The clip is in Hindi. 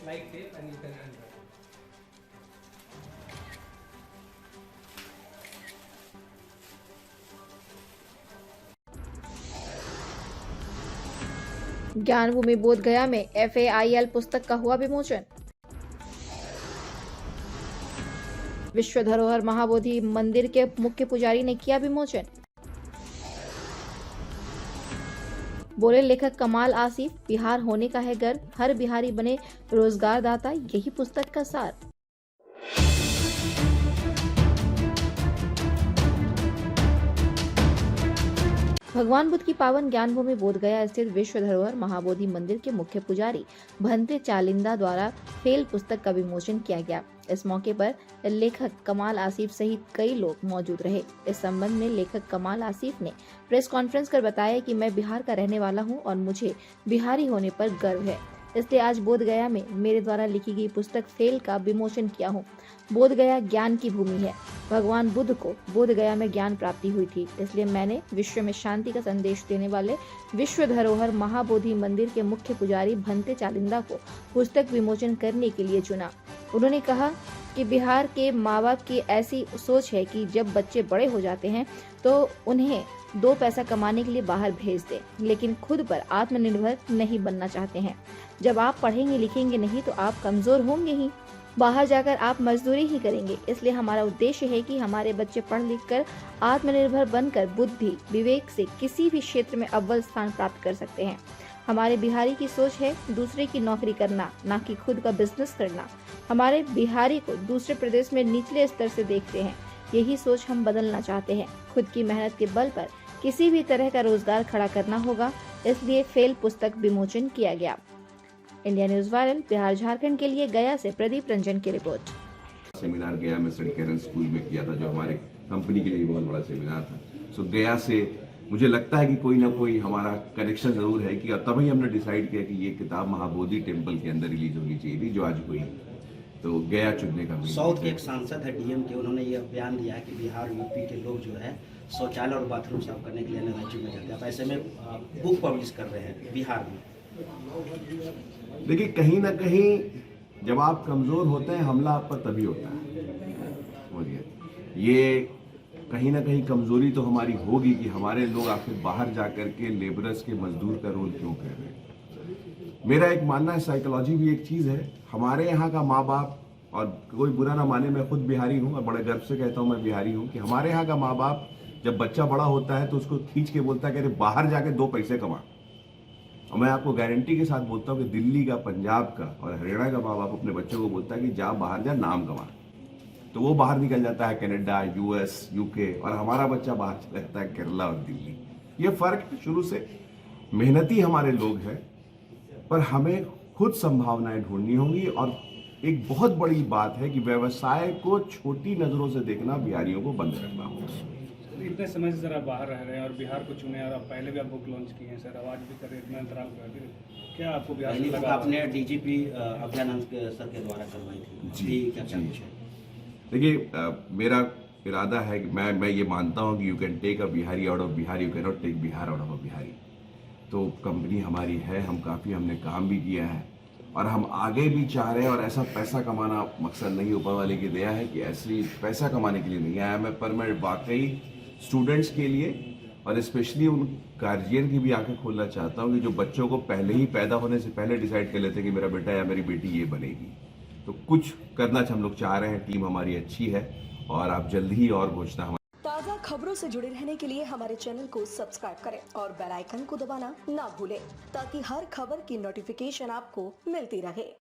like tape and you can unwrap. Gyanbhumi बोध गया में FAIL पुस्तक का हुआ विमोचन। विश्व धरोहर महाबोधि मंदिर के मुख्य पुजारी ने किया विमोचन। बोले लेखक कमाल आसिफ, बिहार होने का है गर्व, हर बिहारी बने रोजगार दाता, यही पुस्तक का सार। भगवान बुद्ध की पावन ज्ञानभूमि बोध गया स्थित विश्व धरोहर महाबोधि मंदिर के मुख्य पुजारी भंते चालिंदा द्वारा फेल पुस्तक का विमोचन किया गया। इस मौके पर लेखक कमाल आसिफ सहित कई लोग मौजूद रहे। इस संबंध में लेखक कमाल आसिफ ने प्रेस कॉन्फ्रेंस कर बताया कि मैं बिहार का रहने वाला हूं और मुझे बिहारी होने पर गर्व है, इसलिए आज बोध गया में मेरे द्वारा लिखी गई पुस्तक फेल का विमोचन किया हूँ। बोध गया ज्ञान की भूमि है। भगवान बुद्ध को बोध गया में ज्ञान प्राप्ति हुई थी, इसलिए मैंने विश्व में शांति का संदेश देने वाले विश्व धरोहर महाबोधि मंदिर के मुख्य पुजारी भंते चालिंदा को पुस्तक विमोचन करने के लिए चुना। उन्होंने कहा कि बिहार के माँ बाप की ऐसी सोच है कि जब बच्चे बड़े हो जाते हैं तो उन्हें 2 पैसा कमाने के लिए बाहर भेज दे, लेकिन खुद पर आत्मनिर्भर नहीं बनना चाहते हैं। जब आप पढ़ेंगे लिखेंगे नहीं तो आप कमजोर होंगे ही, बाहर जाकर आप मजदूरी ही करेंगे। इसलिए हमारा उद्देश्य है कि हमारे बच्चे पढ़ लिख कर आत्मनिर्भर बनकर बुद्धि विवेक से किसी भी क्षेत्र में अव्वल स्थान प्राप्त कर सकते हैं। हमारे बिहारी की सोच है दूसरे की नौकरी करना, ना कि खुद का बिजनेस करना। हमारे बिहारी को दूसरे प्रदेश में निचले स्तर से देखते हैं, यही सोच हम बदलना चाहते हैं। खुद की मेहनत के बल पर किसी भी तरह का रोजगार खड़ा करना होगा, इसलिए फेल पुस्तक विमोचन किया गया। India news viral Bihar Jharkhand के लिए गया से प्रदीप रंजन की रिपोर्ट। सेमिनार गया में सेंट कैरन स्कूल में किया था, जो हमारे कंपनी के लिए बहुत बड़ा सेमिनार था। सो गया से मुझे लगता है कि कोई ना कोई हमारा कनेक्शन जरूर है कि तभी हमने डिसाइड किया कि ये किताब महाबोधि टेम्पल के अंदर रिलीज होनी चाहिए थी, जो आज हुई। तो गया चुनने का साउथ के एक सांसद है डीएम के, उन्होंने ये बयान दिया है कि बिहार यूपी के लोग जो है शौचालय और बाथरूम साफ करने के लिए अन्य राज्यों में जाते हैं। ऐसे में बुक पब्लिश कर रहे हैं बिहार में। देखिए, कहीं ना कहीं जब आप कमजोर होते हैं हमला आप पर तभी होता है। समझिए, ये कहीं ना कहीं कमजोरी तो हमारी होगी कि हमारे लोग आखिर बाहर जाकर के लेबरर्स के मजदूर का रोल क्यों कर रहे हैं। मेरा एक मानना है, साइकोलॉजी भी एक चीज है। हमारे यहाँ का माँ बाप, और कोई बुरा ना माने, मैं खुद बिहारी हूँ और बड़े गर्व से कहता हूँ मैं बिहारी हूँ, कि हमारे यहाँ का माँ बाप जब बच्चा बड़ा होता है तो उसको खींच के बोलता है कि अरे बाहर जाके 2 पैसे कमा। और मैं आपको गारंटी के साथ बोलता हूँ कि दिल्ली का, पंजाब का और हरियाणा का माँ बाप अपने बच्चों को बोलता है कि जा बाहर जा, नाम कमा। तो वो बाहर निकल जाता है कनाडा, US, UK, और हमारा बच्चा बाहर चला जाता है केरला और दिल्ली। ये फर्क है। शुरू से मेहनती हमारे लोग हैं, पर हमें खुद संभावनाएं ढूंढनी होंगी। और एक बहुत बड़ी बात है कि व्यवसाय को छोटी नजरों से देखना बिहारियों को बंद करना होगा। इतने समय से सर आप बाहर रह रहे हैं और बिहार को चुने, और आप पहले भी आप बुक लॉन्च किए हैं सर, आवाज भी कर रहे हैं, इतना अंतराल कर, क्या आपको बिहार से लगा? आपने DGP अभ्यानंद सर के द्वारा करवाई थी जी, क्या है? देखिए, मेरा इरादा है कि मैं ये मानता हूँ कि you can take a Bihari out of Bihar, you can not take Bihar out of a Bihari. तो कंपनी हमारी है, हमने काम भी किया है और हम आगे भी चाह रहे हैं। और ऐसा पैसा कमाना मकसद नहीं, ऊपर वाले की दया है कि ऐसे पैसा कमाने के लिए नहीं आया मैं, पर मैं वाकई स्टूडेंट्स के लिए और स्पेशली उन गार्जियन की भी आंखें खोलना चाहता हूँ कि जो बच्चों को पहले ही पैदा होने से पहले डिसाइड कर लेते हैं कि मेरा बेटा या मेरी बेटी ये बनेगी। तो कुछ करना हम लोग चाह रहे हैं, टीम हमारी अच्छी है और आप जल्द ही और घोषणा। ताज़ा खबरों से जुड़े रहने के लिए हमारे चैनल को सब्सक्राइब करें और बेल आइकन को दबाना ना भूलें, ताकि हर खबर की नोटिफिकेशन आपको मिलती रहे।